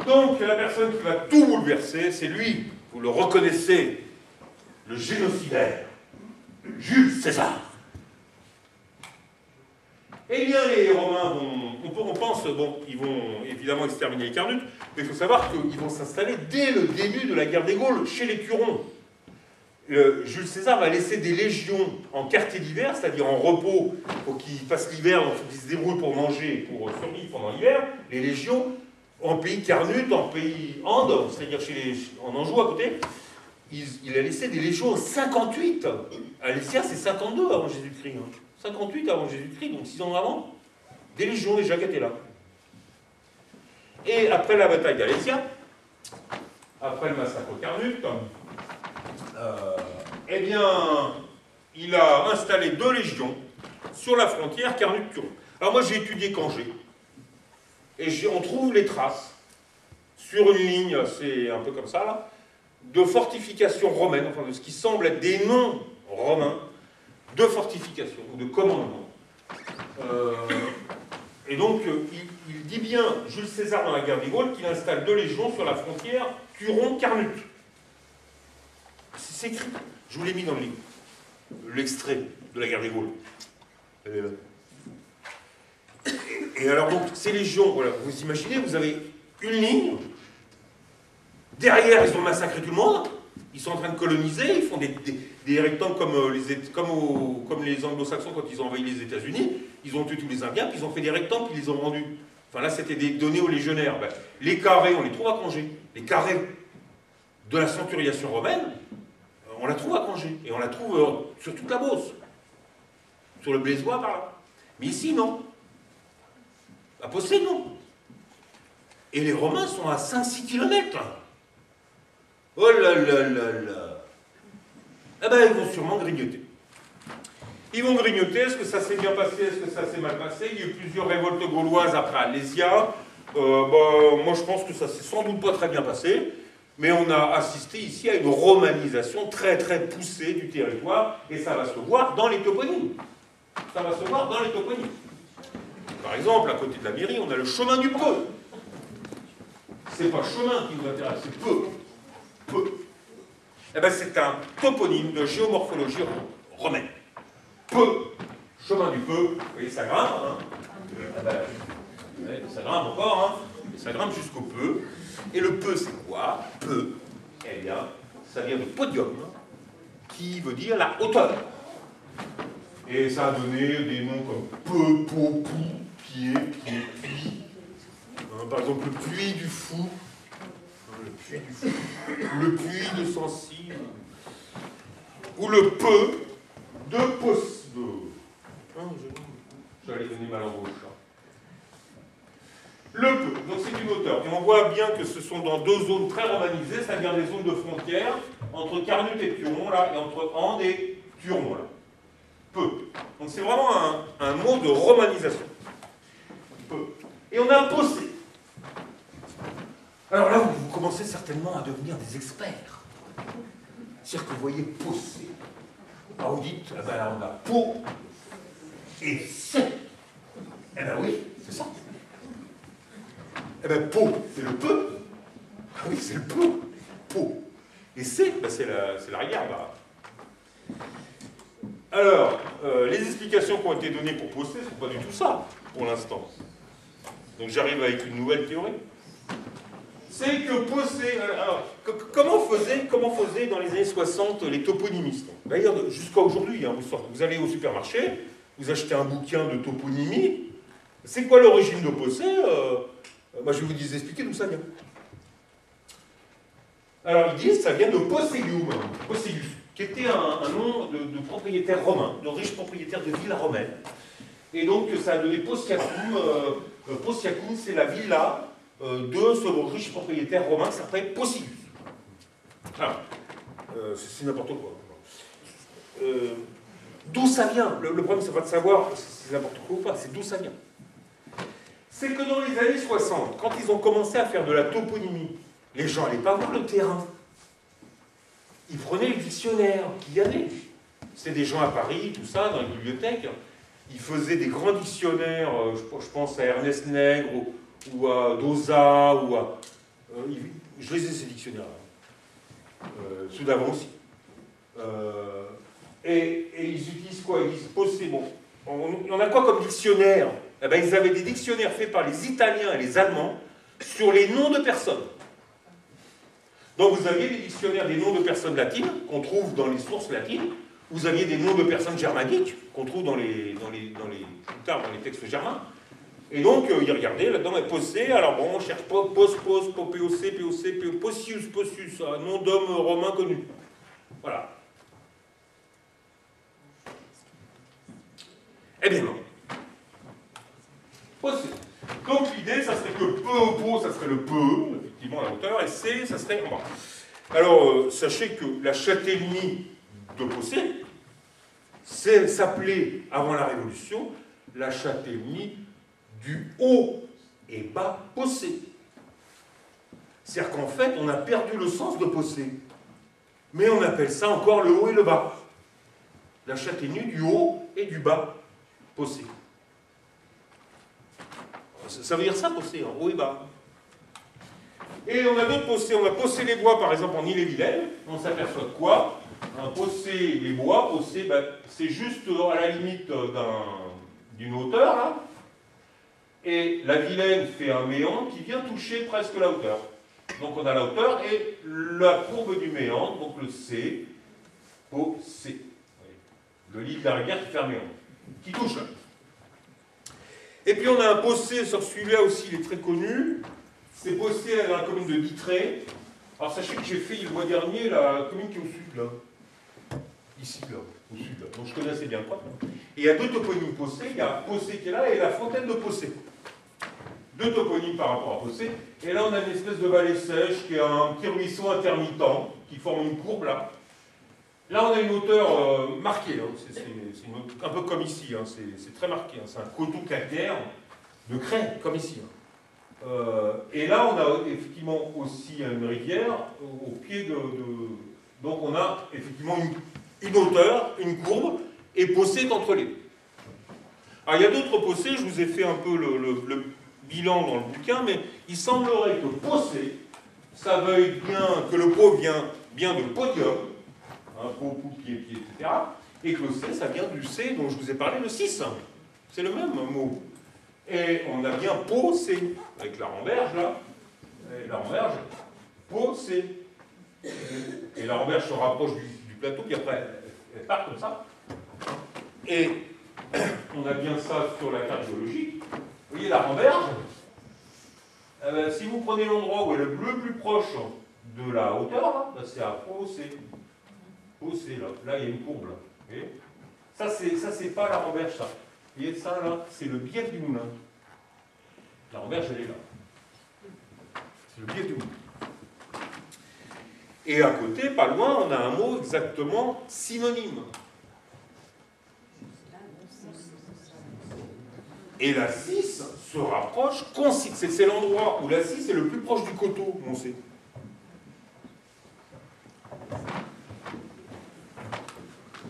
Donc, la personne qui va tout bouleverser, c'est lui, vous le reconnaissez, le génocidaire, Jules César. Eh bien, les Romains on pense, bon, ils vont évidemment exterminer les Carnutes, mais il faut savoir qu'ils vont s'installer dès le début de la guerre des Gaules, chez les Turons. Jules César va laisser des légions en quartier d'hiver, c'est-à-dire en repos, pour qu'ils passent l'hiver, donc il faut qu'ils se débrouillent pour manger, pour survivre pendant l'hiver. Les légions, en pays Carnute, en pays Andes, c'est-à-dire en Anjou à côté, il a laissé des légions en 58. Alessia, c'est 52 avant Jésus-Christ. 58 avant Jésus-Christ, donc 6 ans avant, des légions déjà qui étaient là. Et après la bataille d'Alessia, après le massacre au Carnute, eh bien, il a installé 2 légions sur la frontière Carnute-Turon. Alors moi j'ai étudié Cangé, et on trouve les traces sur une ligne, c'est un peu comme ça là, de fortifications romaines, enfin de ce qui semble être des noms romains, de fortifications, ou de commandements. Et donc, il dit bien, Jules César dans la guerre des Gaules, qu'il installe 2 légions sur la frontière Turon-Carnute. C'est écrit. Je vous l'ai mis dans le livre. L'extrait de la guerre des Gaules. Elle est là. Et alors, donc, ces légions, voilà, vous imaginez, vous avez une ligne. Derrière, ils ont massacré tout le monde. Ils sont en train de coloniser, ils font des rectangles comme les anglo-saxons quand ils ont envahi les États-Unis. Ils ont tué tous les Indiens, puis ils ont fait des rectangles, puis ils les ont rendus. Enfin là, c'était donné aux légionnaires. Ben, les carrés, on les trouve à Cangé. Les carrés de la centuriation romaine, on la trouve à Cangé. Et on la trouve sur toute la Beauce. Sur le Blaisois, par là. Mais ici, non. À Possé, non. Et les Romains sont à 5-6 km. Oh là là là là. Eh ben, ils vont sûrement grignoter. Ils vont grignoter. Est-ce que ça s'est bien passé? Est-ce que ça s'est mal passé? Il y a eu plusieurs révoltes gauloises après Alésia. Moi, je pense que ça s'est sans doute pas très bien passé. Mais on a assisté ici à une romanisation très très poussée du territoire. Et ça va se voir dans les toponymes. Ça va se voir dans les toponymes. Par exemple, à côté de la mairie, on a le chemin du Peu. C'est pas chemin qui nous intéresse, c'est Peu. Peu. Eh ben, c'est un toponyme de géomorphologie romaine. Peu. Chemin du Peu. Vous voyez, ça grimpe. Hein. Eh ben, ça grimpe encore. Hein. Et ça grimpe jusqu'au Peu. Et le Peu, c'est quoi? Peu. Eh bien, ça vient de podium, qui veut dire la hauteur. Et ça a donné des noms comme Peu, Po, Pou, Pied, Puits. Par exemple, le puits du Fou. Le puits du Fou. Le puits de Sancy. Ou le Peu de Posse. J'allais donner ma langue au chat. Le Peu, donc c'est une hauteur. Et on voit bien que ce sont dans 2 zones très romanisées, c'est-à-dire des zones de frontières entre Carnute et Turon, là, et entre Andes et Turon, là. Peu. Donc c'est vraiment un mot de romanisation. Peu. Et on a Possé. Alors là, vous commencez certainement à devenir des experts. C'est-à-dire que vous voyez Possé. Alors vous dites, eh ben là on a Po et Sé. Eh ben oui, c'est ça. Eh bien, Po, c'est le Peu. Ah oui, c'est le Peu. Po. Et Sé, ben c'est l'arrière-barre. Alors, les explications qui ont été données pour Possé ne sont pas du tout ça, pour l'instant. Donc j'arrive avec une nouvelle théorie. C'est que Possé... Alors, comment faisaient dans les années 60 les toponymistes? D'ailleurs, jusqu'à aujourd'hui, hein, vous allez au supermarché, vous achetez un bouquin de toponymie. C'est quoi l'origine de Possé? Moi, je vais vous expliquer d'où ça vient. Alors, ils disent que ça vient de Posseium, Posseius, qui était un nom de propriétaire romain, de riche propriétaire de villes romaines. Et donc, ça a donné Possiacum. Possiacum, c'est la villa de ce riche propriétaire romain qui s'appelait Possius. Alors, c'est n'importe quoi. D'où ça vient? Le problème, c'est pas de savoir si c'est n'importe quoi ou pas, c'est d'où ça vient. C'est que dans les années 60, quand ils ont commencé à faire de la toponymie, les gens n'allaient pas voir le terrain. Ils prenaient les dictionnaires qu'il y avait. C'est des gens à Paris, tout ça, dans les bibliothèques. Ils faisaient des grands dictionnaires, je pense à Ernest Nègre, ou à Dauzat, ou Je les ai, ces dictionnaires-là. Ceux d'avant aussi. Et ils utilisent quoi? Ils disent possé. Bon, on a quoi comme dictionnaire? Eh ben, ils avaient des dictionnaires faits par les Italiens et les Allemands sur les noms de personnes. Donc vous aviez des dictionnaires des noms de personnes latines, qu'on trouve dans les sources latines. Vous aviez des noms de personnes germaniques, qu'on trouve plus tard dans les textes germains. Et donc, ils regardaient là-dedans, possé, alors bon, on cherche POC, Possius, un nom d'homme romain connu. Voilà. Eh bien non. Possé. Donc l'idée, ça serait que peu au pot, ça serait le peu, effectivement, à la hauteur, et C, ça serait en bas. Alors, sachez que la châtellenie de Possé s'appelait, avant la Révolution, la châtellenie du haut et bas Possé. C'est-à-dire qu'en fait, on a perdu le sens de Possé. Mais on appelle ça encore le haut et le bas. La châtellenie du haut et du bas Possé. Ça veut dire ça, Possé, en haut et bas. Et on a d'autres Possés. On a Possé-les-Bois, par exemple, en Ille-et-Vilaine. On s'aperçoit de quoi? Un Possé-les-Bois, Possé, ben, c'est juste à la limite d'une hauteur, là. Et la Vilaine fait un méandre qui vient toucher presque la hauteur. Donc on a la hauteur et la courbe du méandre, donc le C, Possé. Le lit de la rivière qui fait un méandre, qui touche là. Et puis on a un Possé, sur celui-là aussi, il est très connu. C'est Possé dans la commune de Dittré. Alors sachez que j'ai fait le mois dernier la commune qui est au sud, là. Ici, là, au sud, là. Donc je connais assez bien quoi. Et il y a deux toponymes Possé. Il y a Possé qui est là et la fontaine de Possé. Deux toponymes par rapport à Possé. Et là, on a une espèce de vallée sèche qui est un petit ruisseau intermittent qui forme une courbe là. Là, on a une hauteur marquée. Hein. C'est un peu comme ici. Hein. C'est très marqué. Hein. C'est un coteau calcaire de craie, comme ici. Hein. Et là, on a effectivement aussi une rivière au pied de... Donc, on a effectivement une hauteur, une courbe, et Possé est entre les deux. Alors, il y a d'autres Possés. Je vous ai fait un peu le bilan dans le bouquin, mais il semblerait que Possé, ça veuille bien que le pot vient bien de podium, un pot, pied, etc. Et que le C, ça vient du C dont je vous ai parlé, le 6. C'est le même mot. Et on a bien Possé, avec la ramberge là, et la ramberge, Possé. Et la ramberge se rapproche du plateau, puis après, elle part comme ça. Et on a bien ça sur la carte géologique. Vous voyez la ramberge, si vous prenez l'endroit où elle est le plus proche de la hauteur, là, c'est à Possé. Possé, là. Là, il y a une courbe, là. Vous voyez ça, c'est pas la ramberge, ça. Vous voyez ça, là, c'est le bief du moulin. La ramberge, elle est là. C'est le bief du moulin. Et à côté, pas loin, on a un mot exactement synonyme. Et la 6 se rapproche, c'est l'endroit où la 6 est le plus proche du coteau, on sait.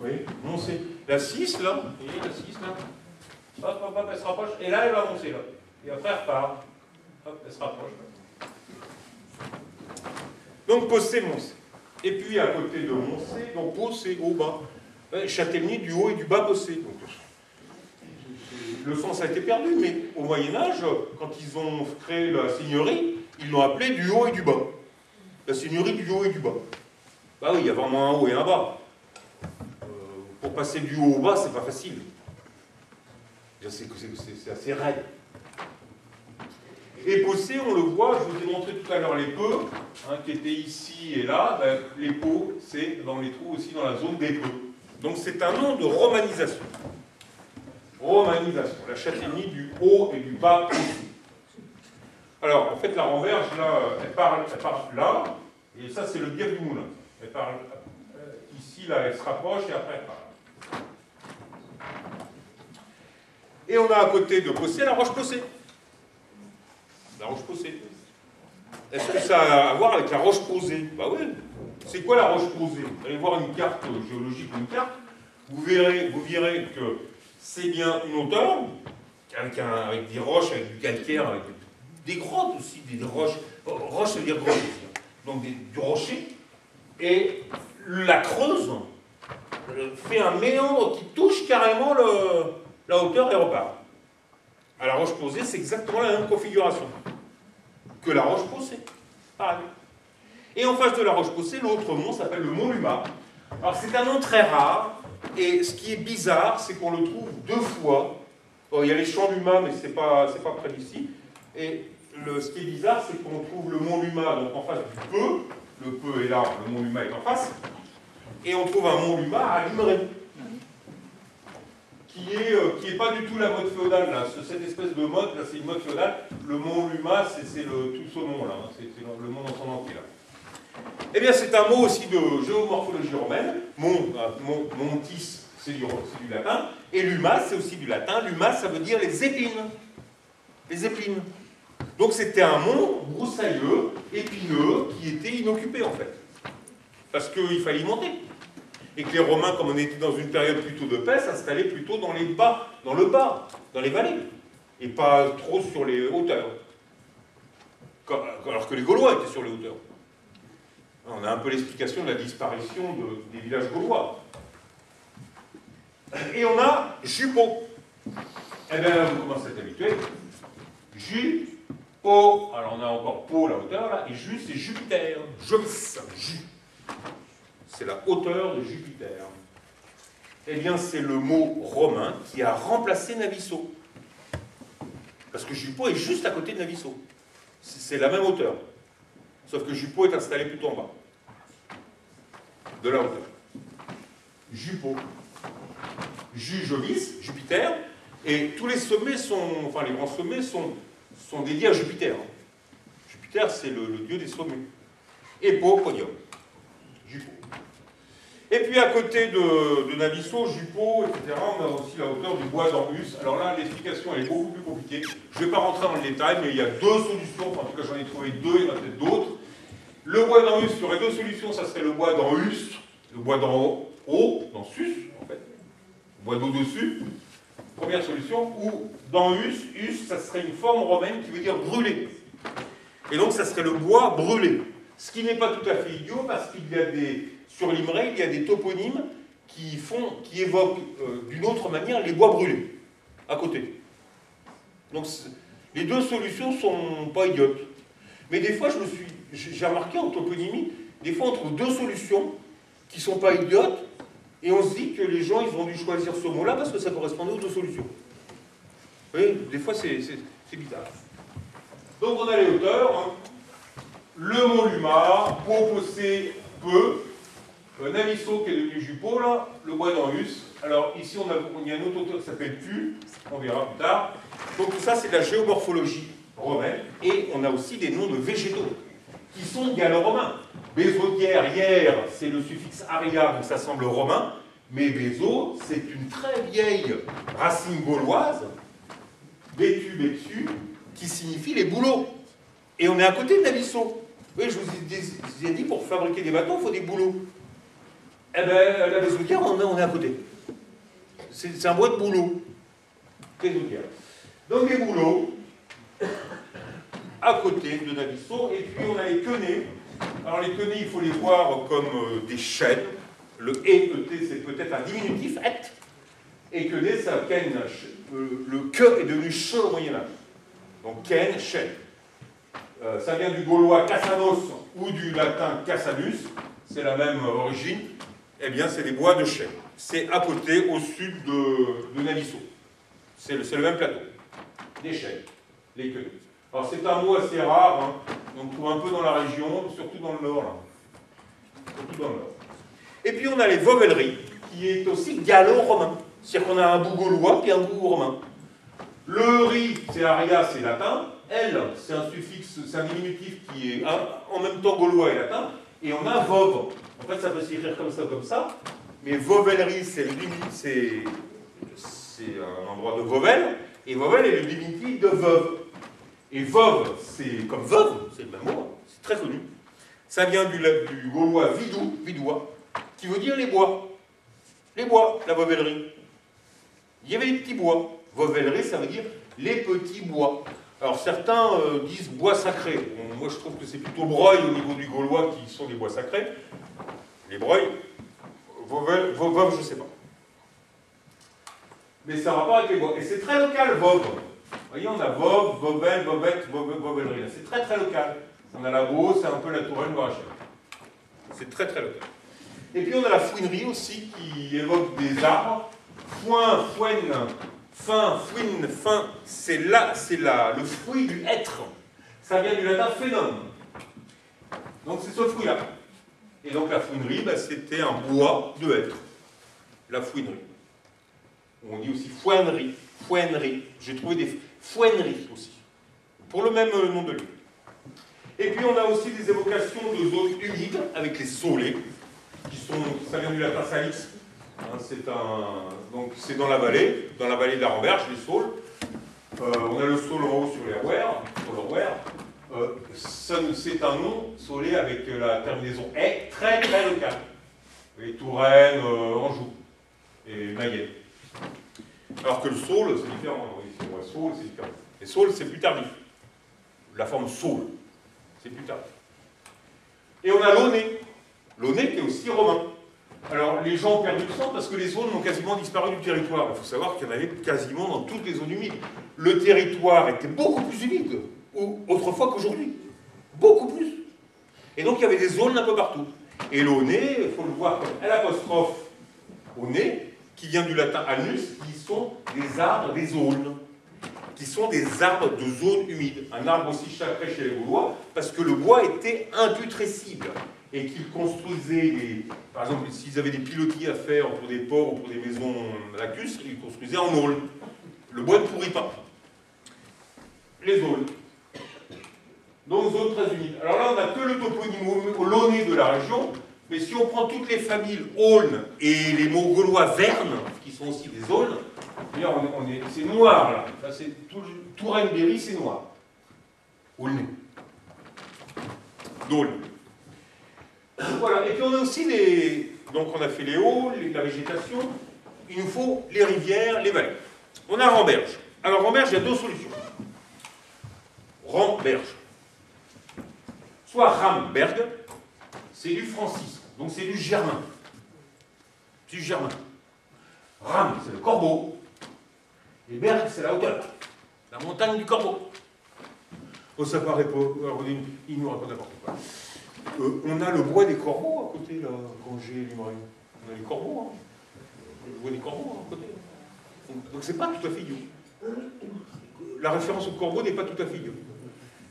Oui, on sait. La 6, là, vous voyez, la 6, là, hop, elle se rapproche, et là, elle va monter, là. Et après, elle repart. Hop, elle se rapproche. Donc, Possé, Moncé. Et puis, à côté de Moncé, donc Possé, au bas. Châtellenie du haut et du bas Possé. Donc, le sens a été perdu, mais au Moyen-Âge, quand ils ont créé la seigneurie, ils l'ont appelé du haut et du bas. La seigneurie du haut et du bas. Bah oui, il y a vraiment un haut et un bas. Pour passer du haut au bas, c'est pas facile. C'est assez raide. Et Possé, on le voit, je vous ai montré tout à l'heure les peu, hein, qui étaient ici et là. Ben, les pots, c'est dans les trous aussi dans la zone des peu. Donc c'est un nom de romanisation. Romanisation, la châtellenie du haut et du bas Possé. Alors, en fait, la ramberge, là, elle part là, et ça, c'est le bief du moulin. Elle part ici, là, elle se rapproche, et après, elle part. Et on a à côté de Possé la Roche-Possé. La Roche-Posée. Est-ce que ça a à voir avec la Roche-Posée? Bah oui. C'est quoi la Roche-Posée? Vous allez voir une carte géologique, une carte, vous verrez que c'est bien une hauteur, avec des roches, avec du calcaire, avec des grottes aussi, des roches roche, ça veut dire greuser. Donc du rocher. Et la creuse fait un méandre qui touche carrément la hauteur et repart. À la roche posée, c'est exactement la même configuration que la roche posée. Pareil. Et en face de la roche posée, l'autre mont s'appelle le mont Luma. Alors c'est un nom très rare, et ce qui est bizarre, c'est qu'on le trouve 2 fois. Bon, il y a les champs Luma, mais c'est pas près d'ici. Et ce qui est bizarre, c'est qu'on trouve le mont Luma donc en face du Peu. Le Peu est là, le mont Luma est en face. Et on trouve un mont Luma à Limeray, qui est pas du tout la mode féodale, là. Cette espèce de mode, là, c'est une mode féodale. Le mont Luma, c'est tout ce mont, là. Hein. C'est le mont dans son entier, là. Eh bien, c'est un mot aussi de géomorphologie romaine. Montis, c'est du latin. Et Luma, c'est aussi du latin. Luma, ça veut dire les épines. Les épines. Donc, c'était un mont broussailleux, épineux, qui était inoccupé, en fait. Parce qu'il fallait y monter. Et que les Romains, comme on était dans une période plutôt de paix, s'installaient plutôt dans le bas, dans les vallées. Et pas trop sur les hauteurs. Alors que les Gaulois étaient sur les hauteurs. On a un peu l'explication de la disparition des villages gaulois. Et on a Jupo. Eh bien, vous commencez à être habitué. Jupo. Alors, on a encore Po, la hauteur, là. Et Ju, c'est Jupiter. Ju. C'est la hauteur de Jupiter. Eh bien, c'est le mot romain qui a remplacé Navisso. Parce que Jupo est juste à côté de Navisso. C'est la même hauteur. Sauf que Jupo est installé plutôt en bas. De la hauteur. Jupo. Jovis, Jupiter. Et tous les sommets enfin les grands sommets sont dédiés à Jupiter. Jupiter, c'est le dieu des sommets. Epo, podium. Jupo. Et puis à côté de Navisso, Jupo, etc., on a aussi la hauteur du bois d'Ormus. Alors là, l'explication elle est beaucoup plus compliquée. Je ne vais pas rentrer dans le détail, mais il y a 2 solutions. Enfin, en tout cas, j'en ai trouvé 2, il y en a peut-être d'autres. Le bois d'Ormus, il y aurait 2 solutions. Ça serait le bois d'Ormus, le bois d'en haut, dans Sus, en fait. Le bois d'au-dessus. Première solution. Ou dans Us, ça serait une forme romaine qui veut dire brûler. Et donc, ça serait le bois brûlé. Ce qui n'est pas tout à fait idiot, parce qu'il y a sur Limeray, il y a des toponymes qui évoquent d'une autre manière les bois brûlés, à côté. Donc les 2 solutions ne sont pas idiotes. Mais des fois, j'ai remarqué en toponymie, des fois on trouve 2 solutions qui ne sont pas idiotes, et on se dit que les gens ils ont dû choisir ce mot-là parce que ça correspondait aux 2 solutions. Vous voyez, des fois c'est bizarre. Donc on a les hauteurs, hein. Le mont Luma, Popossé, Peu, Navisso qui est devenu Jupo, là, le bois d'Ormus. Alors ici il y a un autre auteur qui s'appelle Pu, on verra plus tard. Donc tout ça c'est de la géomorphologie romaine, et on a aussi des noms de végétaux qui sont gallo-romains. Bésodière, hier, c'est le suffixe aria, donc ça semble romain, mais bézo, c'est une très vieille racine gauloise, bétu, qui signifie les bouleaux. Et on est à côté de Navisso. Oui, je vous ai dit, pour fabriquer des bateaux, il faut des bouleaux. Eh bien, la Bésodière, on est à côté. C'est un bois de bouleaux. Bésodière. Donc des bouleaux, à côté de Navisso, et puis on a les quenets. Alors les quenets, il faut les voir comme des chênes. Le et, c'est peut-être un diminutif, et et quenet, ça ken. Le que est devenu che au Moyen-Âge. Donc ken, chêne. Ça vient du gaulois cassanos ou du latin cassanus, c'est la même origine. Eh bien, c'est des bois de chêne. C'est à côté, au sud de Navisso. C'est le même plateau. Des chênes, les quenets. Alors, c'est un mot assez rare, hein. On le trouve un peu dans la région, surtout dans le nord. Là. Surtout dans le nord. Et puis, on a les vovelleries, qui est aussi gallo-romain. C'est-à-dire qu'on a un bout gaulois et un bout romain. Le riz, c'est aria, c'est latin. Elle, c'est un suffixe, c'est un diminutif qui est en même temps gaulois et latin. Et on a vov. En fait, ça peut s'écrire comme ça. Mais vovellerie, c'est un endroit de vovel. Et vovel est le diminutif de veuve. Et veuve, c'est comme veuve, c'est le même mot, c'est très connu. Ça vient du gaulois vidois, qui veut dire les bois. Les bois, la vovellerie. Il y avait les petits bois. Vovellerie, ça veut dire les petits bois. Alors certains disent bois sacré. Bon, moi je trouve que c'est plutôt Breuil au niveau du gaulois qui sont des bois sacrés. Les Breuil, Vauveuf, je ne sais pas. Mais ça a rapport avec les bois. Et c'est très local, Vauve. Vous voyez, on a Vauve, Vauvel, Vauvette, Vauvellerie. C'est très très local. On a la Beauce, c'est un peu la Touraine, Loire-et-Cher. C'est très très local. Et puis on a la fouinerie aussi qui évoque des arbres. Foin, foine, fin, fouine, fin, c'est le fruit du hêtre. Ça vient du latin phénome. Donc c'est ce fruit-là. Et donc la fouinerie, bah, c'était un bois de hêtre. La fouinerie. On dit aussi foinerie, foinerie. J'ai trouvé des foineries aussi. Pour le même nom de lieu. Et puis on a aussi des évocations de zones humides avec les saulées, qui sont, ça vient du latin salix. Hein, donc c'est dans la vallée de la Ramberge, les saules. On a le saule en haut sur les Rouers, c'est un nom saulé avec la terminaison est très très local. Les Touraine, Anjou et Mayenne. Alors que le saule, c'est différent. Oui, c'est vrai, saule, c'est différent. Et saule, c'est plus tardif. La forme saule, c'est plus tardif. Et on a l'Aunay. L'Aunay qui est aussi romain. Alors, les gens ont perdu le sang parce que les zones ont quasiment disparu du territoire. Il faut savoir qu'il y en avait quasiment dans toutes les zones humides. Le territoire était beaucoup plus humide autrefois qu'aujourd'hui. Beaucoup plus. Et donc, il y avait des zones un peu partout. Et l'Aunay, il faut le voir comme l'apostrophe Aunay, qui vient du latin anus, qui sont des arbres des aulnes, qui sont des arbres de zones humides. Un arbre aussi sacré chez les Gaulois, parce que le bois était imputrescible. Et qu'ils construisaient, par exemple, s'ils avaient des pilotis à faire pour des ports ou pour des maisons lacustres, ils construisaient en aulne. Le bois ne pourrit pas. Les aulnes. Donc, zone très humide. Alors là, on n'a que le toponyme launay de la région, mais si on prend toutes les familles aulnes et les mots gaulois vernes, qui sont aussi des aulnes, c'est noir là. Ça, c'est Touraine-Berry, c'est noir. Aulnay. D'Aulne. Voilà, et puis on a aussi donc on a fait les hauts, la végétation, il nous faut les rivières, les vallées. On a Ramberge. Alors Ramberge, il y a deux solutions. Ramberge. Soit Ramberg, c'est du francisque, donc c'est du germain. C'est du germain. Ram, c'est le corbeau, et Berg, c'est la hauteur, la montagne du corbeau. Oh, ça paraît pas, il nous raconte n'importe quoi. On a le bois des corbeaux à côté, là, quand j'ai Limerine. On a les corbeaux, hein. Le bois des corbeaux, à côté. Donc c'est pas tout à fait idiot. La référence au corbeau n'est pas tout à fait idiot.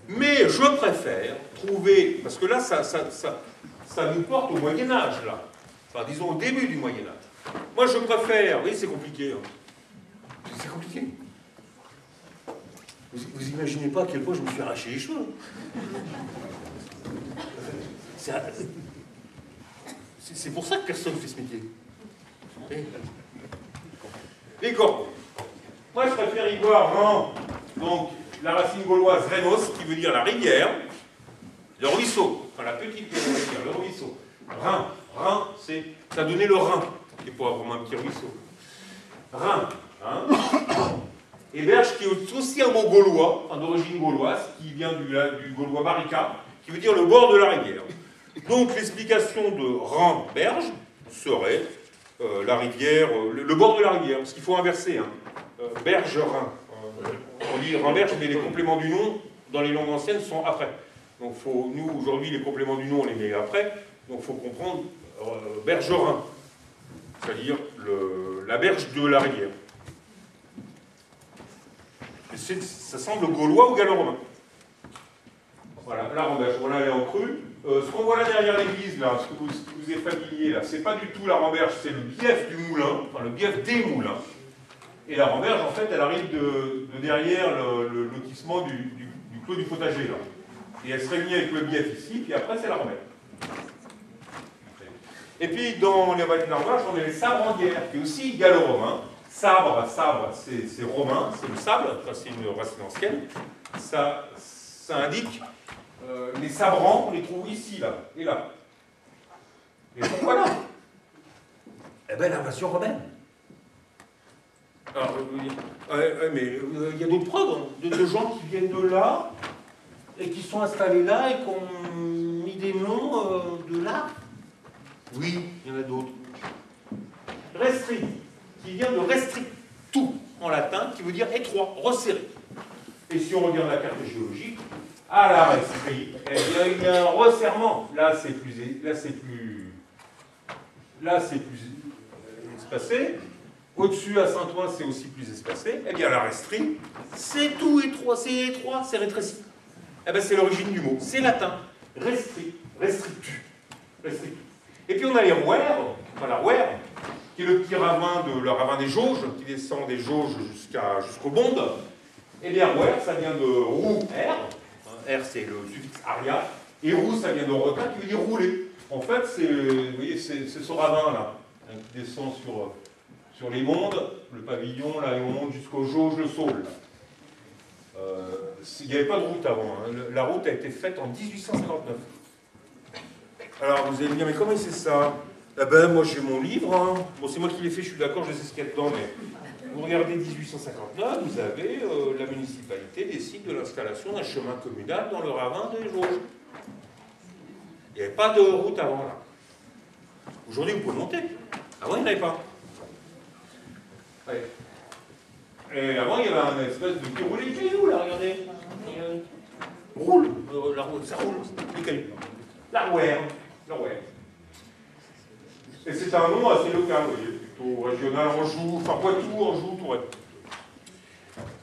Mais je préfère trouver, parce que là, ça nous porte au Moyen-Âge, là. Enfin, disons au début du Moyen-Âge. Moi, je préfère, oui, c'est compliqué. Hein. C'est compliqué. Vous imaginez pas à quel point je me suis arraché les cheveux. C'est pour ça que personne ne fait ce métier. Les corbeaux. Moi, je préfère y voir Ran, donc la racine gauloise Renos, qui veut dire la rivière, le ruisseau, enfin la petite rivière, le ruisseau. Rhin, ça a donné le Rhin, qui n'est pas vraiment un petit ruisseau. Rhin, hein. Et Berge, qui est aussi un mot gaulois, enfin, d'origine gauloise, qui vient du gaulois Barica, qui veut dire le bord de la rivière. Donc l'explication de Rhin-Berge serait la rivière, le bord de la rivière, parce qu'il faut inverser. Hein. Berge-Rhin. On dit Rhin-Berge, mais les compléments du nom, dans les langues anciennes, sont après. Donc nous, aujourd'hui, les compléments du nom, on les met après. Donc il faut comprendre Berge-Rhin, c'est-à-dire la berge de la rivière. Ça semble gaulois ou gallo-romain. Voilà, la Ramberge, voilà, elle est en crue. Ce qu'on voit là derrière l'église, là, ce qui vous est familier, là, c'est pas du tout la Ramberge, c'est le bief du moulin, enfin le bief des moulins. Et la Ramberge, en fait, elle arrive de derrière le lotissement du clos du potager, là. Et elle se réunit avec le bief ici, puis après, c'est la Ramberge. Et puis, dans les vallées de la Ramberge, on a les sabrandières, qui est aussi gallo-romain. Sabre, c'est romain, c'est le sable, c'est une racine ancienne. Ça indique les sabrants, on les trouve ici, là, et là. Et pourquoi là? Eh bien, l'invasion romaine. Alors, mais il y a d'autres preuves, hein, de gens qui viennent de là, et qui sont installés là, et qui ont mis des noms de là. Oui, il y en a d'autres. Restrict, qui vient de restrictu en latin, qui veut dire étroit, resserré. Et si on regarde la carte géologique, à la restrict, eh bien, il y a un resserrement. Là, c'est plus espacé. Au-dessus, à Saint-Ouen, c'est aussi plus espacé. Eh bien, la restrict, c'est tout étroit, c'est rétréci. Eh bien, c'est l'origine du mot. C'est latin. Restrict, restrictu. Restrictu. Et puis, on a les rouers, enfin la rouer, qui est le petit ravin, le ravin des jauges, qui descend des jauges jusqu'au bonde. Eh bien, rouer, ça vient de roux, R. R, c'est le suffixe aria. Et roux, ça vient de requin, qui veut dire rouler. En fait, vous voyez, c'est ce ravin-là, hein, qui descend sur les mondes, le pavillon, là, et on monte jusqu'aux jauges, le saule. Il n'y avait pas de route avant. Hein. La route a été faite en 1859. Alors, vous allez me dire, mais comment c'est ça? Eh ben, moi, j'ai mon livre. Hein. Bon, c'est moi qui l'ai fait, je suis d'accord, je sais ce qu'il y a dedans, mais vous regardez 1859, vous avez la municipalité décide de l'installation d'un chemin communal dans le ravin des Jauges. Il n'y avait pas de route avant, là. Aujourd'hui, vous pouvez monter. Avant, il n'y en avait pas. Ouais. Et avant, il y avait un espèce de petit roulet de cailloux, là, regardez. Roule, la roule, ça roule, les cailloux. La rouer. Et c'est un nom assez local, vous voyez, plutôt régional, Anjou, enfin Poitou, Anjou, Tourette.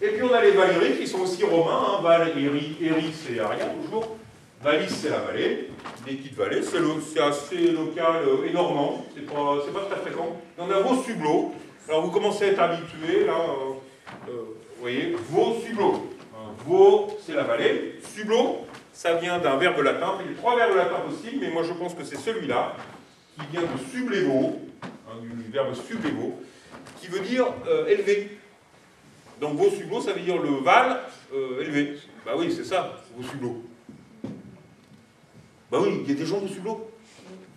Et puis on a les Valéries qui sont aussi romains, hein. Val, Éry, c'est Aria, toujours. Valis, c'est la vallée, des petites vallées, c'est assez local et normand, c'est pas très fréquent. Et on a Vaux-Subleau. Alors vous commencez à être habitués, là, vous voyez, Vaux-Subleau. Vaux, c'est la vallée. Subleau, ça vient d'un verbe latin. Il y a 3 verbes latins possibles, mais moi je pense que c'est celui-là, qui vient de sublevo, hein, du verbe sublevo, qui veut dire élevé. Donc Vaux-Subleau, ça veut dire le val élevé. Bah oui, c'est ça, Vaux-Subleau. Bah oui, il y a des gens de Subleau.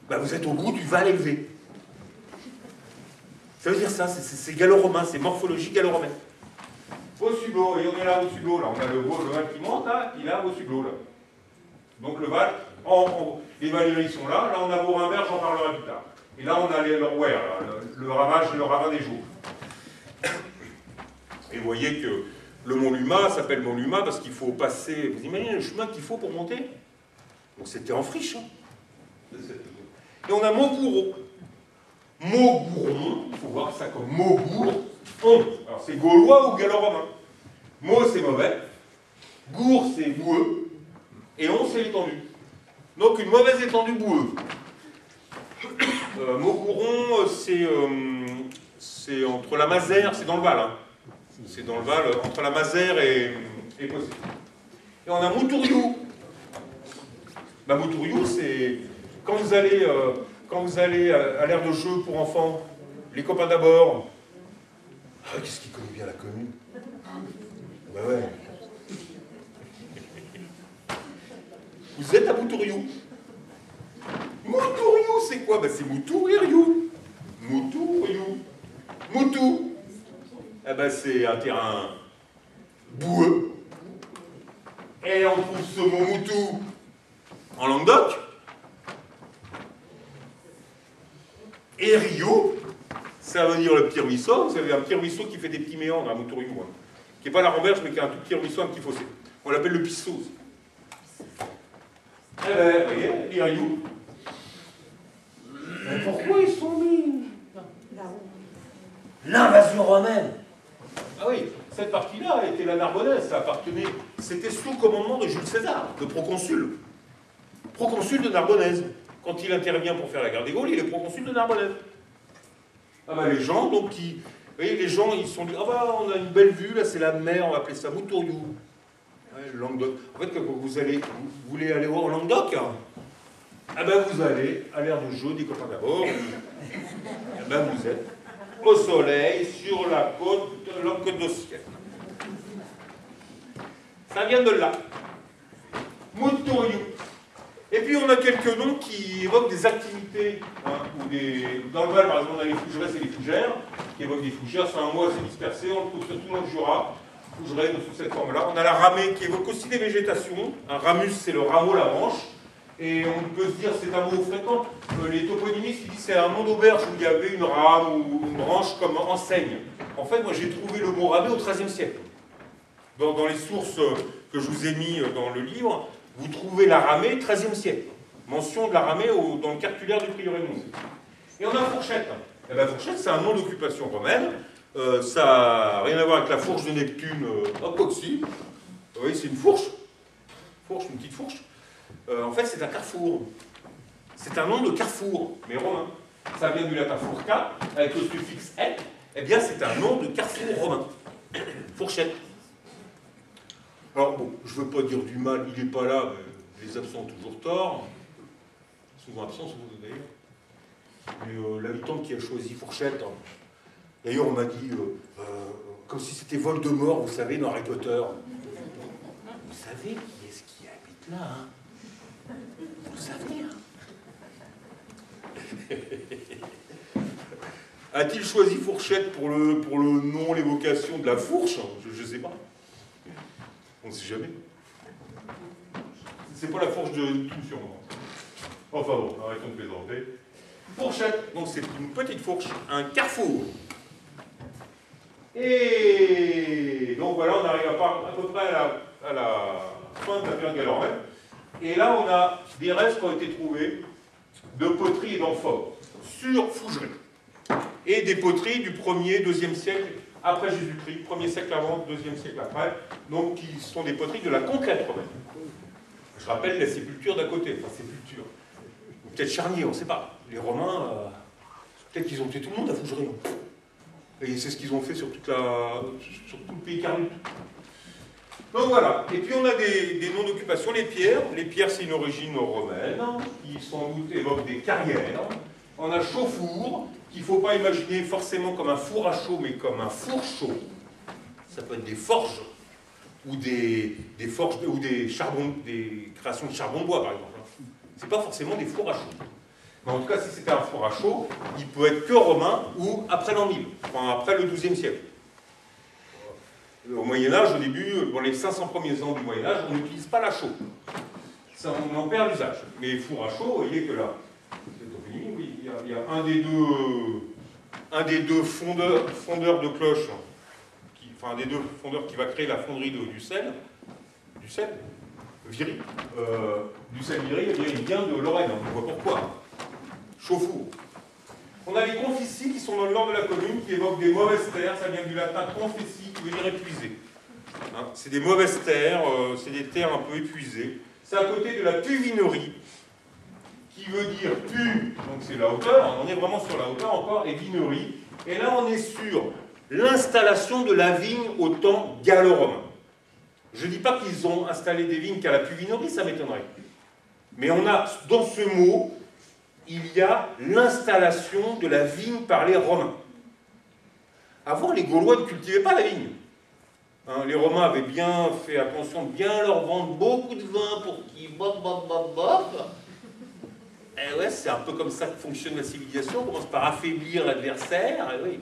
Bah vous êtes au bout du val élevé. Ça veut dire ça, c'est gallo-romain, c'est morphologie gallo-romaine. Vaux-Subleau, et on est là au Subleau, là, on a le val qui monte, là, il est là au Subleau, là. Donc le val, les Valéries sont là, là on a Vauremberge, j'en parlerai plus tard. Et là on a le rouer, le ravin des jours. Et vous voyez que le Mont Luma s'appelle Mont Luma parce qu'il faut passer, vous imaginez le chemin qu'il faut pour monter? Donc c'était en friche. Hein. Et on a Maubourg. Maubourg, il faut voir ça comme Maubourg. Alors c'est gaulois ou gallo-romain. Mau c'est mauvais, gour c'est boueux, et on c'est étendu. Donc une mauvaise étendue boueuse. Maubourg, c'est entre la Mazère, c'est dans le Val. Hein. C'est dans le Val, entre la Mazère et Poissy. Et on a Moutouriou. Bah, Moutouriou, c'est quand vous allez à l'aire de jeu pour enfants, les copains d'abord. Ah, qu'est-ce qui connaît bien la commune? Bah ouais. Vous êtes à Moutouriou. Moutouriou, c'est quoi? Bah, c'est Moutouriou. Moutouriou. Moutou. Eh ben, c'est un terrain boueux. Et on trouve ce mot Moutou en Languedoc. Et Rio, ça veut dire le petit ruisseau. Vous savez, un petit ruisseau qui fait des petits méandres à Moutouriou, hein, qui n'est pas la Ramberge, mais qui a un tout petit ruisseau, un petit fossé. On l'appelle le Pisseau. Eh bien, vous voyez, les Rio. Mais pourquoi ils sont mis l'invasion romaine? Ah oui, cette partie-là était la Narbonnaise, ça appartenait, c'était sous commandement de Jules César, le proconsul. Proconsul de Narbonnaise. Quand il intervient pour faire la guerre des Gaules, il est proconsul de Narbonnaise. Ah ben les gens, donc, vous voyez, les gens, ils se sont dit, ah bah on a une belle vue, là c'est la mer, on va appeler ça Moutouriou. Ouais, le Languedoc. En fait, quand vous voulez aller en Languedoc, ah ben vous allez à l'aire de jeu des copains d'abord, ah ben vous êtes au soleil, sur la côte d'Ossienne. Ça vient de là. Moutouriou. Et puis on a quelques noms qui évoquent des activités, hein, ou des... Dans le Val, par exemple, on a les Fougerets et les Fougères, qui évoquent des fougères, c'est un mot assez dispersé, on le trouve surtout dans le Jura, Fougerets sous cette forme-là. On a la ramée qui évoque aussi des végétations, un ramus c'est le rameau, la branche, et on peut se dire c'est un mot fréquent. Les toponymistes ils disent c'est un nom d'auberge où il y avait une rame ou une branche comme enseigne. En fait, moi j'ai trouvé le mot ramée au XIIIe siècle. Dans les sources que je vous ai mis dans le livre, vous trouvez la ramée XIIIe siècle. Mention de la ramée dans le cartulaire du prieuré de Montsé. Et on a fourchette. Et la fourchette, c'est un nom d'occupation romaine. Ça n'a rien à voir avec la fourche de Neptune, hop, aussi. Vous voyez, c'est une fourche. Fourche, une petite fourche. En fait, c'est un carrefour. C'est un nom de carrefour, mais romain. Ça vient du latin furca, avec le suffixe et. Eh bien, c'est un nom de carrefour romain. Fourchette. Alors, bon, je ne veux pas dire du mal, il n'est pas là, mais les absents ont toujours tort. Souvent absents, souvent d'ailleurs. Mais l'habitant qui a choisi Fourchette, hein, d'ailleurs, on m'a dit, comme si c'était Voldemort, vous savez, dans Harry Potter. Vous savez qui est-ce qui habite là, hein? Vous savez, hein? A-t-il choisi Fourchette pour le nom, l'évocation de la fourche? Je ne sais pas. On ne sait jamais. C'est pas la fourche de tout sur moi. Enfin bon, arrêtons de plaisanter. Fourchette, donc c'est une petite fourche, un carrefour. Et donc voilà, on arrive à peu près à la fin de la période gallo-romaine. Et là, on a des restes qui ont été trouvés de poteries et d'amphores sur Fougeray. Et des poteries du 1er, 2e siècle après Jésus-Christ, 1er siècle avant, 2e siècle après, donc qui sont des poteries de la conquête romaine. Je rappelle la sépulture d'à côté, enfin sépulture, peut-être charnier, on ne sait pas. Les Romains, peut-être qu'ils ont tué tout le monde à Fougeray. Et c'est ce qu'ils ont fait sur tout le pays carnute. Donc voilà, et puis on a des noms d'occupation, les pierres. Les pierres, c'est une origine romaine, qui sans doute évoquent des carrières. On a chauffour, qu'il ne faut pas imaginer forcément comme un four à chaud, mais comme un four chaud. Ça peut être des forges, ou des forges, ou des créations de charbon de bois, par exemple. Ce n'est pas forcément des fours à chaud. Mais en tout cas, si c'était un four à chaud, il peut être que romain ou après l'an 1000, enfin après le XIIe siècle. Au Moyen-Âge, au début, dans les 500 premiers ans du Moyen-Âge, on n'utilise pas la chaux. Ça, on en perd l'usage. Mais four à chaud, vous voyez que là, oui, il y a un des deux fondeurs de cloche, enfin un des deux fondeurs qui va créer la fonderie du sel, Viry. Du sel Viry, il vient de Lorraine, on voit pourquoi. Chauffour. On a les conficis qui sont dans le nord de la commune, qui évoquent des mauvaises terres, ça vient du latin confessi, qui veut dire épuisé. Hein, c'est des mauvaises terres, c'est des terres un peu épuisées. C'est à côté de la puvinerie, qui veut dire pu, donc c'est la hauteur, on est vraiment sur la hauteur encore, et vinerie. Et là on est sur l'installation de la vigne au temps gallo-romain. Je ne dis pas qu'ils ont installé des vignes qu'à la puvinerie, ça m'étonnerait. Mais on a, dans ce mot, il y a l'installation de la vigne par les Romains. Avant, les Gaulois ne cultivaient pas la vigne. Hein, les Romains avaient bien fait attention de bien leur vendre beaucoup de vin pour qu'ils bop, bop, bop, bop. Et ouais, c'est un peu comme ça que fonctionne la civilisation. On commence par affaiblir l'adversaire. Et oui,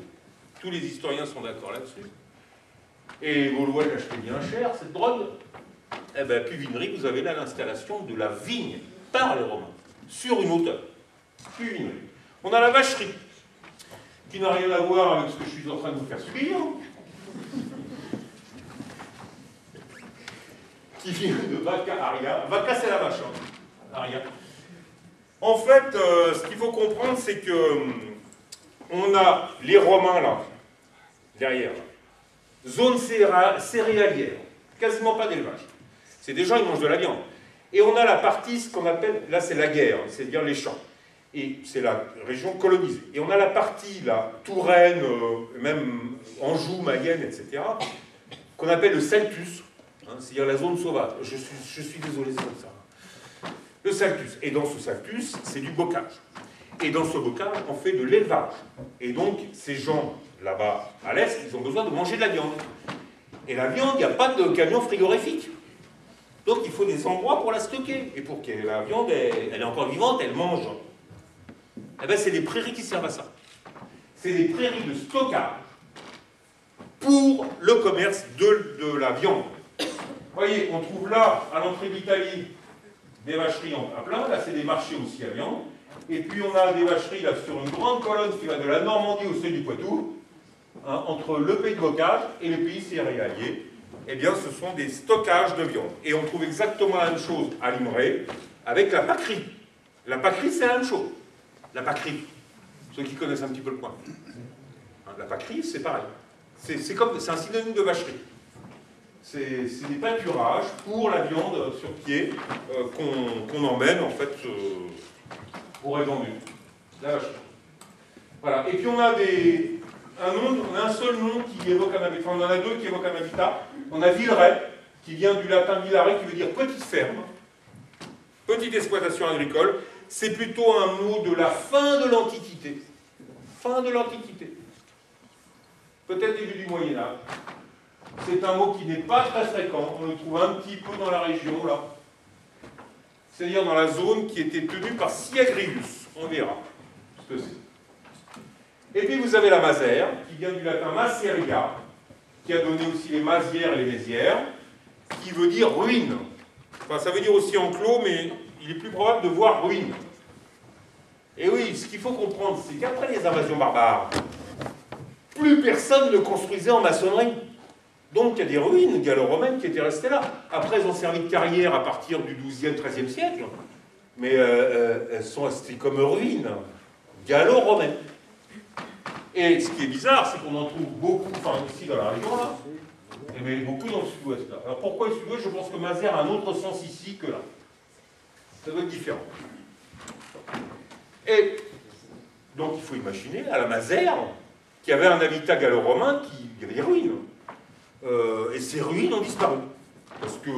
tous les historiens sont d'accord là-dessus. Et les Gaulois l'achetaient bien cher, cette drogue. Eh bien, puvinerie, vous avez là l'installation de la vigne par les Romains, sur une hauteur. Puvinerie. On a la vacherie, qui n'a rien à voir avec ce que je suis en train de vous faire subir, qui vient de vaca aria. Vaca, c'est la vache, hein. Aria. En fait, ce qu'il faut comprendre, c'est que on a les Romains là, derrière, zone céréalière, quasiment pas d'élevage. C'est des gens, ils mangent de la viande. Et on a la partie, ce qu'on appelle, là c'est la guerre, c'est-à-dire les champs. Et c'est la région colonisée. Et on a la partie, là, Touraine, même Anjou, Mayenne, etc., qu'on appelle le Celtus, hein, c'est-à-dire la zone sauvage. Je suis désolé, c'est comme ça. Le Celtus. Et dans ce Celtus, c'est du bocage. Et dans ce bocage, on fait de l'élevage. Et donc, ces gens, là-bas, à l'est, ils ont besoin de manger de la viande. Et la viande, il n'y a pas de camion frigorifique. Donc il faut des endroits pour la stocker. Et pour que la viande, elle est encore vivante, elle mange. Eh bien, c'est des prairies qui servent à ça. C'est des prairies de stockage pour le commerce de la viande. Vous voyez, on trouve là, à l'entrée d'Italie, des vacheries à plein. Là, c'est des marchés aussi à viande. Et puis, on a des vacheries là, sur une grande colonne qui va de la Normandie au seuil du Poitou, hein, entre le pays de bocage et les pays céréaliers. Eh bien, ce sont des stockages de viande. Et on trouve exactement la même chose à Limeray avec la pâquerie. La pâquerie, c'est la même chose. La pâquerie, ceux qui connaissent un petit peu le coin. Hein, la pâquerie, c'est pareil. C'est un synonyme de vacherie. C'est des pâturages pour la viande sur pied qu'on emmène, en fait, pour être vendue. La vacherie. Voilà. Et puis, on a un seul nom qui évoque un habitat. Enfin, on en a deux qui évoquent un habitat. On a Villeray, qui vient du latin villare, qui veut dire petite ferme, petite exploitation agricole. C'est plutôt un mot de la fin de l'Antiquité. Fin de l'Antiquité. Peut-être début du Moyen-Âge. C'est un mot qui n'est pas très fréquent. On le trouve un petit peu dans la région, là. C'est-à-dire dans la zone qui était tenue par Syagrius. On verra ce que c'est. Et puis vous avez la Mazère, qui vient du latin maceria, qui a donné aussi les mazières et les mézières, qui veut dire ruine. Enfin, ça veut dire aussi enclos, mais il est plus probable de voir ruine. Et oui, ce qu'il faut comprendre, c'est qu'après les invasions barbares, plus personne ne construisait en maçonnerie. Donc il y a des ruines gallo-romaines qui étaient restées là. Après, elles ont servi de carrière à partir du XIIe, XIIIe siècle, mais elles sont restées comme ruines gallo-romaines. Et ce qui est bizarre, c'est qu'on en trouve beaucoup, enfin ici dans la région là, mais beaucoup dans le sud-ouest là. Alors pourquoi le sud-ouest? Je pense que Mazère a un autre sens ici que là. Ça doit être différent. Et donc il faut imaginer à la Mazère qu'il y avait un habitat gallo-romain qui avait des ruines. Et ces ruines ont disparu. Parce que,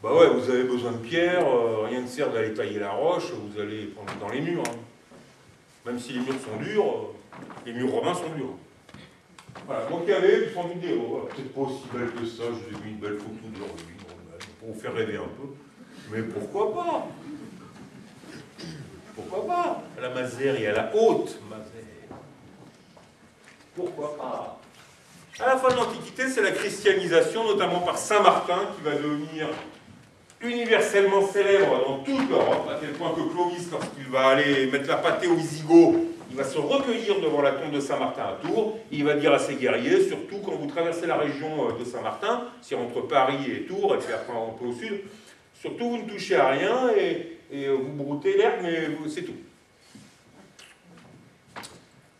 bah ouais, vous avez besoin de pierre, rien ne sert d'aller tailler la roche, vous allez prendre dans les murs. Hein. Même si les murs sont durs, les murs romains sont durs. Voilà, donc il y avait sans vidéo, peut-être pas aussi belle que ça, je vous ai mis une belle photo de leur ruine, pour vous faire rêver un peu. Mais pourquoi pas? Pourquoi pas? À la Mazère et à la Haute Mazère. Pourquoi pas? À la fin de l'Antiquité, c'est la christianisation, notamment par Saint Martin, qui va devenir universellement célèbre dans toute l'Europe, à tel point que Clovis, lorsqu'il va aller mettre la pâtée aux Visigoths, il va se recueillir devant la tombe de Saint Martin à Tours, et il va dire à ses guerriers, surtout quand vous traversez la région de Saint Martin, c'est entre Paris et Tours, et puis après un peu au sud, surtout vous ne touchez à rien, et vous broutez l'herbe, mais c'est tout.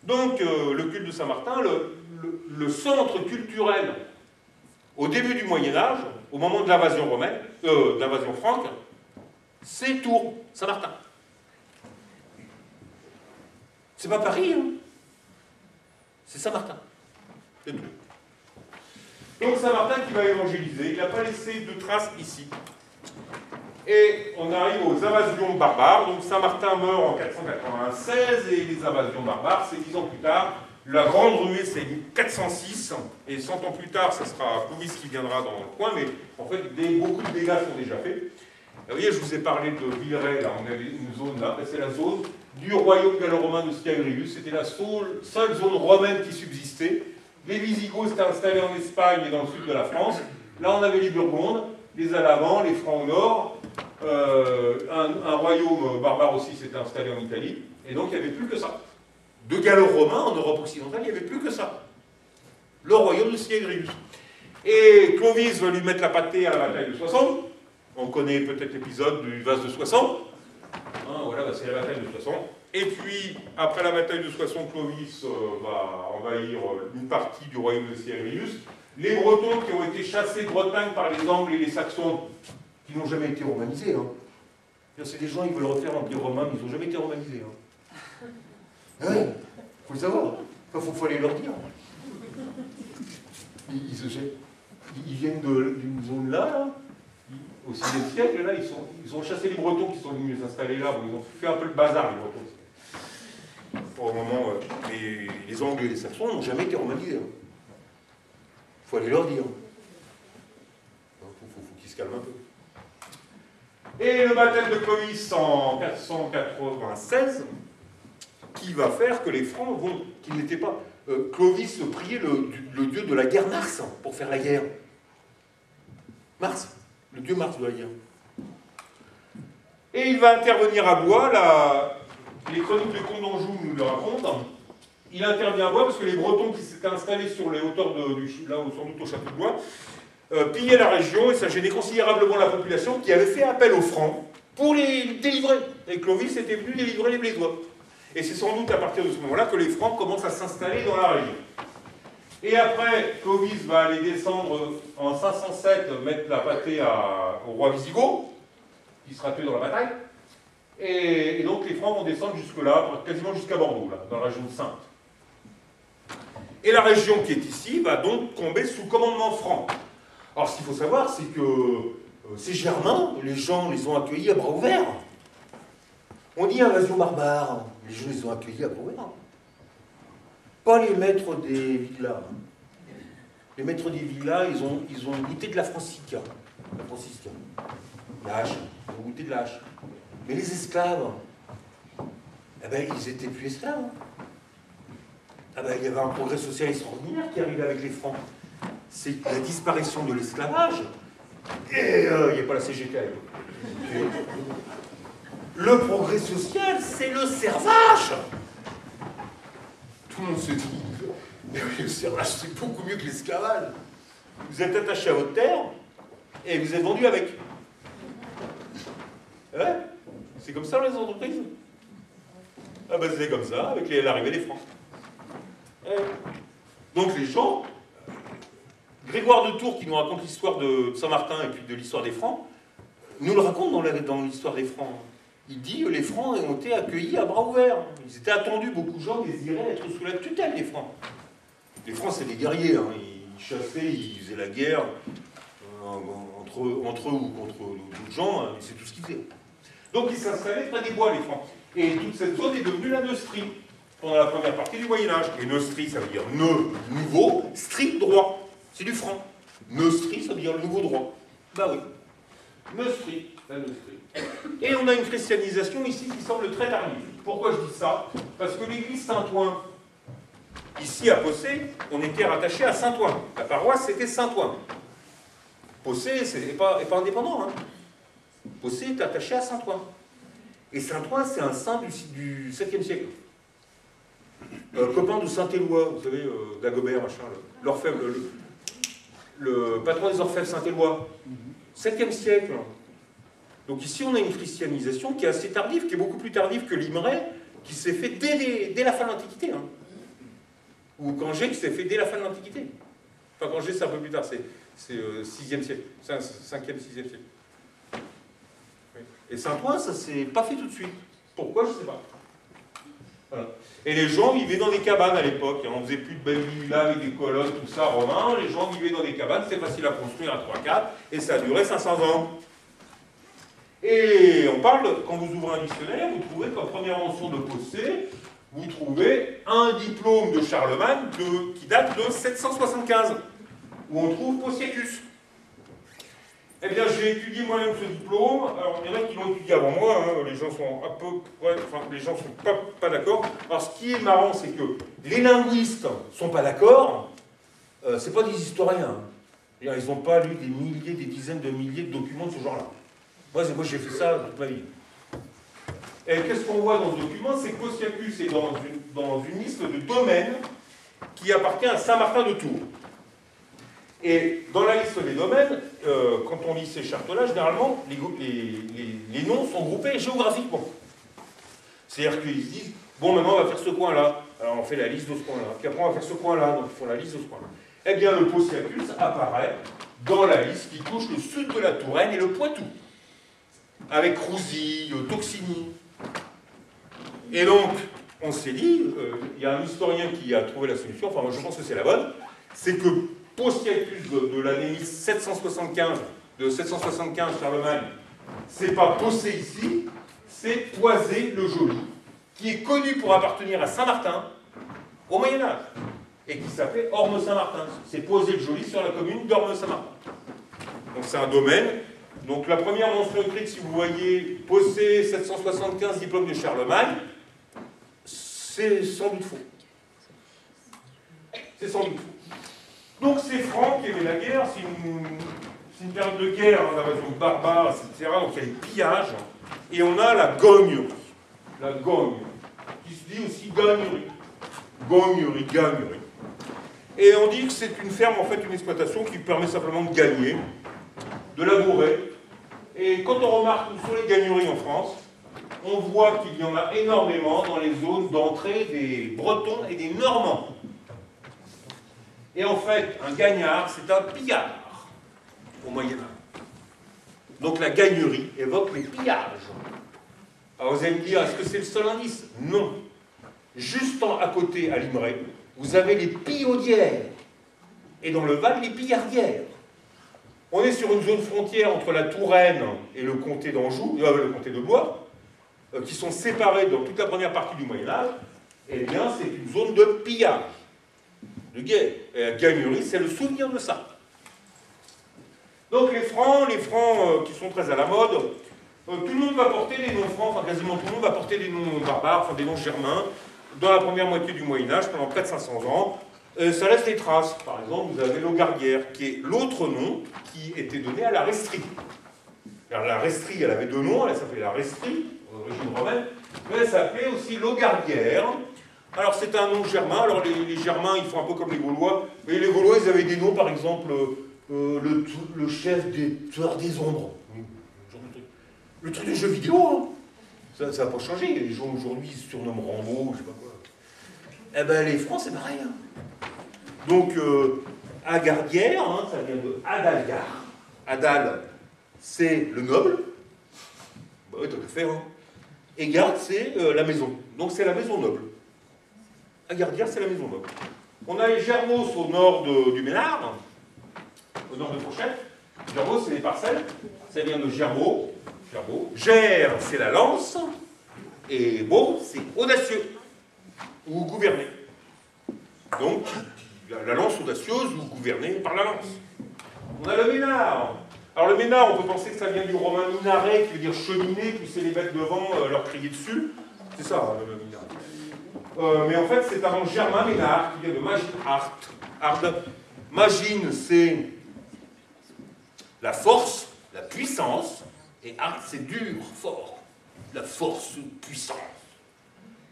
Donc, le culte de Saint Martin, le centre culturel au début du Moyen-Âge, au moment de l'invasion romaine, de l'invasion franque, c'est Tours, Saint-Martin. C'est pas Paris, hein. C'est Saint-Martin. C'est tout. Donc Saint-Martin qui va évangéliser, il n'a pas laissé de traces ici. Et on arrive aux invasions barbares. Donc Saint-Martin meurt en 496 et les invasions barbares, c'est 10 ans plus tard. La grande ruée, c'est 406, et 100 ans plus tard, ce sera Clovis qui viendra dans le coin, mais en fait, beaucoup de dégâts sont déjà faits. Vous voyez, je vous ai parlé de Villeray, là, on avait une zone là, c'est la zone du royaume gallo-romain de Syagrius, c'était la seule zone romaine qui subsistait. Les Visigoths s'étaient installés en Espagne et dans le sud de la France. Là, on avait les Burgondes, les Alavans, les Francs au nord, un royaume barbare aussi s'était installé en Italie, et donc il n'y avait plus que ça. De gallo-romain en Europe occidentale, il n'y avait plus que ça. Le royaume de Syagrius. Et Clovis veut lui mettre la pâtée à la bataille de Soissons. On connaît peut-être l'épisode du vase de Soissons. Hein, voilà, bah, c'est la bataille de Soissons. Et puis, après la bataille de Soissons, Clovis va envahir une partie du royaume de Syagrius. Les Bretons qui ont été chassés de Bretagne par les Angles et les Saxons, qui n'ont jamais été romanisés. Hein. C'est des gens qui veulent refaire l'Empire romain, mais ils n'ont jamais été romanisés. Hein. Ah ouais, faut le savoir. Enfin, faut aller leur dire. Ils viennent d'une zone là, au 6e siècle, là, ils ont chassé les Bretons qui sont venus s'installer là. Bon, ils ont fait un peu le bazar, les Bretons. Pour le moment, les Angles et les Saxons n'ont jamais été romanisés. Hein. Faut aller leur dire. Faut qu'ils se calment un peu. Et le baptême de Clovis en 496, qui va faire que les Francs vont, qui n'étaient pas... Clovis priait le dieu de la guerre Mars pour faire la guerre. Mars, le dieu Mars de la guerre. Et il va intervenir à Blois, les chroniques de Comte d'Anjou nous le racontent. Il intervient à Blois parce que les Bretons qui s'étaient installés sur les hauteurs là sans doute au château de Blois, pillaient la région et ça gênait considérablement la population qui avait fait appel aux Francs pour les délivrer. Et Clovis était venu délivrer les Blésois. Et c'est sans doute à partir de ce moment-là que les Francs commencent à s'installer dans la région. Et après, Clovis va aller descendre en 507, mettre la pâtée au roi Visigoth, qui sera tué dans la bataille. Et donc les Francs vont descendre jusque-là, quasiment jusqu'à Bordeaux, là, dans la région de Saintes. Et la région qui est ici va donc tomber sous commandement franc. Alors ce qu'il faut savoir, c'est que ces Germains, les gens les ont accueillis à bras ouverts. On dit invasion barbare, les gens les ont accueillis à bras ouverts. Pas les maîtres des villas. Les maîtres des villas, ils ont goûté de la francisca. La francisca. La hache. Ils ont goûté de la hache. Mais les esclaves, eh ben, ils étaient plus esclaves. Ah ben, il y avait un progrès social extraordinaire qui arrivait avec les Francs. C'est la disparition de l'esclavage. Et il n'y a pas la CGT. Le progrès social, c'est le servage. Tout le monde se dit, mais oui, le servage, c'est beaucoup mieux que l'esclavage. Vous êtes attaché à votre terre et vous êtes vendu avec. Ouais, c'est comme ça les entreprises. Ah ben c'est comme ça, avec l'arrivée des Francs. Ouais. Donc les gens, Grégoire de Tours qui nous raconte l'histoire de Saint-Martin et puis de l'histoire des Francs, nous le raconte dans l'histoire des Francs. Il dit que les Francs ont été accueillis à bras ouverts. Ils étaient attendus, beaucoup de gens désiraient être sous la tutelle des Francs. Les Francs, c'est des guerriers, hein. Ils chassaient, ils faisaient la guerre entre eux ou contre d'autres gens, hein. C'est tout ce qu'ils faisaient. Donc ils s'installaient près des bois, les Francs. Et toute cette zone est devenue la Neustrie, pendant la première partie du Moyen-Âge. Et Neustrie, ça veut dire nouveau, stri, droit. C'est du franc. Neustrie, ça veut dire le nouveau droit. Bah oui. Neustrie, la Neustrie. Et on a une christianisation ici qui semble très tardive. Pourquoi je dis ça? Parce que l'église Saint-Ouen, ici à Possé, on était rattaché à Saint-Ouen. La paroisse, c'était Saint-Ouen. Possé, c'est pas indépendant. Hein. Possé est attaché à Saint-Ouen. Et Saint-Ouen, c'est un saint du 7e siècle. Copain de Saint-Éloi, vous savez, Dagobert, machin, l'orfèvre, le patron des orfèvres Saint-Éloi. 7e siècle. Donc ici, on a une christianisation qui est assez tardive, qui est beaucoup plus tardive que l'Imray, qui s'est fait dès la fin de l'Antiquité. Hein. Ou Cangé, qui s'est fait dès la fin de l'Antiquité. Enfin, Cangé, c'est un peu plus tard, c'est 6e siècle, 5e, 6e siècle. Oui. Et Saint-Ouen, ça s'est pas fait tout de suite. Pourquoi, je ne sais pas. Voilà. Et les gens vivaient dans des cabanes à l'époque. On ne faisait plus de belles villas avec des colonnes, tout ça, romain. Les gens vivaient dans des cabanes, c'était facile à construire à 3-4, et ça a duré 500 ans. Et on parle, quand vous ouvrez un dictionnaire, vous trouvez comme première mention de Possé, vous trouvez un diplôme de Charlemagne qui date de 775, où on trouve Possiacus. Eh bien, j'ai étudié moi-même ce diplôme. Alors, il y en a qui l'ont étudié avant moi, hein. Les gens sont un peu... Ouais, enfin, les gens sont pas d'accord. Alors, ce qui est marrant, c'est que les linguistes ne sont pas d'accord. C'est pas des historiens. Hein. Ils n'ont pas lu des milliers, des dizaines de milliers de documents de ce genre-là. Moi j'ai fait ça toute ma vie. Et qu'est-ce qu'on voit dans ce document? C'est que Possiacus est dans une liste de domaines qui appartient à Saint-Martin de Tours. Et dans la liste des domaines, quand on lit ces chartes-là, généralement, les noms sont groupés géographiquement. C'est-à-dire qu'ils se disent, bon, maintenant on va faire ce coin-là. Alors on fait la liste de ce coin-là. Puis après on va faire ce coin-là. Donc ils font la liste de ce coin-là. Eh bien, le Possiacus apparaît dans la liste qui touche le sud de la Touraine et le Poitou. Avec Roussy, Toxigny. Et donc, on s'est dit, il y a un historien qui a trouvé la solution, enfin moi je pense que c'est la bonne, c'est que Possiacus de l'année 775, de 775 Charlemagne, c'est pas Possé ici, c'est Toisé-le-Joli, qui est connu pour appartenir à Saint-Martin au Moyen-Âge, et qui s'appelait Orme-Saint-Martin. C'est Poisé-le-Joli sur la commune d'Orme-Saint-Martin. Donc c'est un domaine Donc la première mention écrite, si vous voyez, Possé, 775, diplôme de Charlemagne, c'est sans doute faux. C'est sans doute faux. Donc c'est Francs qui aimait la guerre, c'est une période de guerre, hein, d'invasion barbare, etc. Donc il y a les pillages, et on a la gognerie. La gogne, qui se dit aussi gagnerie. Gagnerie. Et on dit que c'est une ferme, en fait, une exploitation qui permet simplement de gagner, de labourer. Et quand on remarque où sont les gagneries en France, on voit qu'il y en a énormément dans les zones d'entrée des Bretons et des Normands. Et en fait, un gagnard, c'est un pillard au Moyen-Âge. Donc la gagnerie évoque les pillages. Alors vous allez me dire, est-ce que c'est le seul indice? Non. Juste à côté, à Limeray, vous avez les pillaudières. Et dans le Val, les pillardières. On est sur une zone frontière entre la Touraine et le comté d'Anjou, le comté de Blois, qui sont séparés dans toute la première partie du Moyen-Âge. Eh bien, c'est une zone de pillage, de guerre. Et la gagnerie, c'est le souvenir de ça. Donc les francs qui sont très à la mode, tout le monde va porter des noms francs, enfin quasiment tout le monde va porter des noms barbares, enfin des noms germains, dans la première moitié du Moyen-Âge, pendant près de 500 ans. Ça laisse des traces. Par exemple, vous avez l'Augardière, qui est l'autre nom qui était donné à la Restrie. Alors, la Restrie, elle avait deux noms, elle s'appelait la Restrie, d'origine romaine, mais elle s'appelait aussi l'Augardière. Alors c'est un nom germain, alors les Germains, ils font un peu comme les Gaulois, mais les Gaulois, ils avaient des noms, par exemple, le chef des tueurs des ombres. Le truc de jeu vidéo, hein. Ça n'a pas changé. Les gens aujourd'hui se surnomment Rambo, je sais pas quoi. Eh ben les Francs, c'est pareil. Hein. Donc, Agardière, hein, ça vient de Adalgar. Adal, c'est le noble. Bah oui, t'as qu'à faire. Hein. Et Garde, c'est la maison. Donc c'est la maison noble. Agardière, c'est la maison noble. On a les Germos au nord du Ménard, au nord de Fourchette. Germos, c'est les parcelles. Ça vient de Germos. Ger, c'est la lance. Et Beau, c'est audacieux. Ou gouverner. Donc, la lance audacieuse ou gouvernée par la lance. On a le Ménard. Alors le Ménard, on peut penser que ça vient du romain minaret, qui veut dire cheminée, pousser les bêtes devant, leur crier dessus. C'est ça, hein, le Ménard. Mais en fait, c'est un nom germain, Ménard, qui vient de Magine Art. Magine, c'est la force, la puissance, et Art, c'est dur, fort. La force, puissance.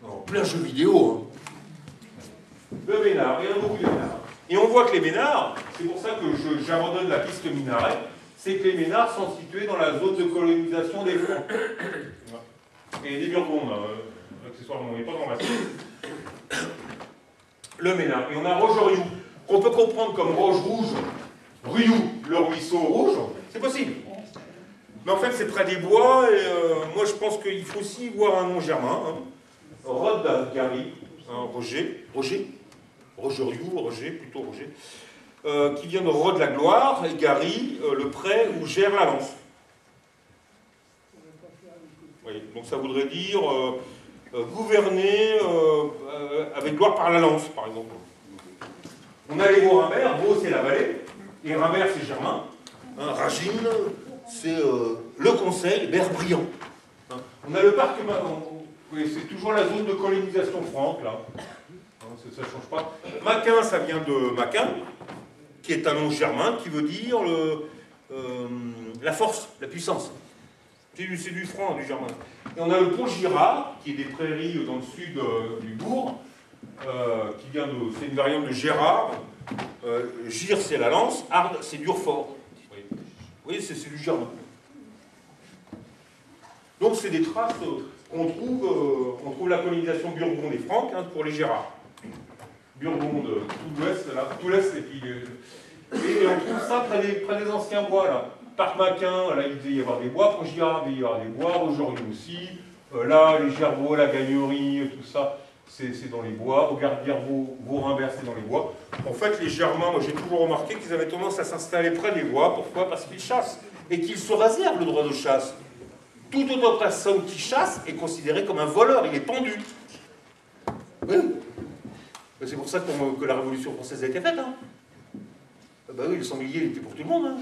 En plein jeu vidéo, hein. Le Ménard, il y en a beaucoup de Ménards. Et on voit que les Ménards, c'est pour ça que j'abandonne la piste minaret, c'est que les Ménards sont situés dans la zone de colonisation des Francs. Et des Burgondes, accessoirement, on n'est pas dans la suite. Le Ménard. Et on a Roche-Rioux, qu'on peut comprendre comme Roche Rouge, Rioux, le ruisseau rouge, c'est possible. Mais en fait, c'est près des bois, et moi je pense qu'il faut aussi voir un nom germain. Hein. Rod-Gary, hein, Roche-Rioux, qui vient de Rod la gloire, et Gary, le pré où gère la lance. Oui, donc ça voudrait dire gouverner avec gloire par la lance, par exemple. On a les Vaux-Rimbert, Vaux c'est la vallée, et Rimbert c'est Germain. Hein, Ragine, c'est le conseil, Bert-Briand. Hein. On a le parc, oui, c'est toujours la zone de colonisation franque, là. Ça ne change pas. Maquin, ça vient de Maquin, qui est un nom germain qui veut dire la force, la puissance. C'est du franc, du germain. Et on a le pont Girard, qui est des prairies dans le sud du bourg, qui vient de. C'est une variante de Gérard. Gire, c'est la lance. Ard, c'est Durfort. Vous voyez, c'est du germain. Donc, c'est des traces qu'on trouve. On trouve la colonisation burgonde et franque hein, pour les Gérards. Burgonde, tout l'ouest, là, tout l'est, et puis. Et on trouve ça près des anciens bois, là. Parc Maquin, là, il devait y avoir des bois. Pour Girard, il devait y avoir des bois. Aujourd'hui aussi. Là, les Gervaux, la Gagnerie, tout ça, c'est dans les bois. Augardière, Vaux-Rimbert, c'est dans les bois. En fait, les Germains, moi, j'ai toujours remarqué qu'ils avaient tendance à s'installer près des bois. Pourquoi? Parce qu'ils chassent. Et qu'ils se réservent le droit de chasse. Toute autre personne qui chasse est considérée comme un voleur. Il est pendu. Oui. C'est pour ça que la Révolution française a été faite. Hein. Ben oui, le sanglier, il était pour tout le monde. Hein.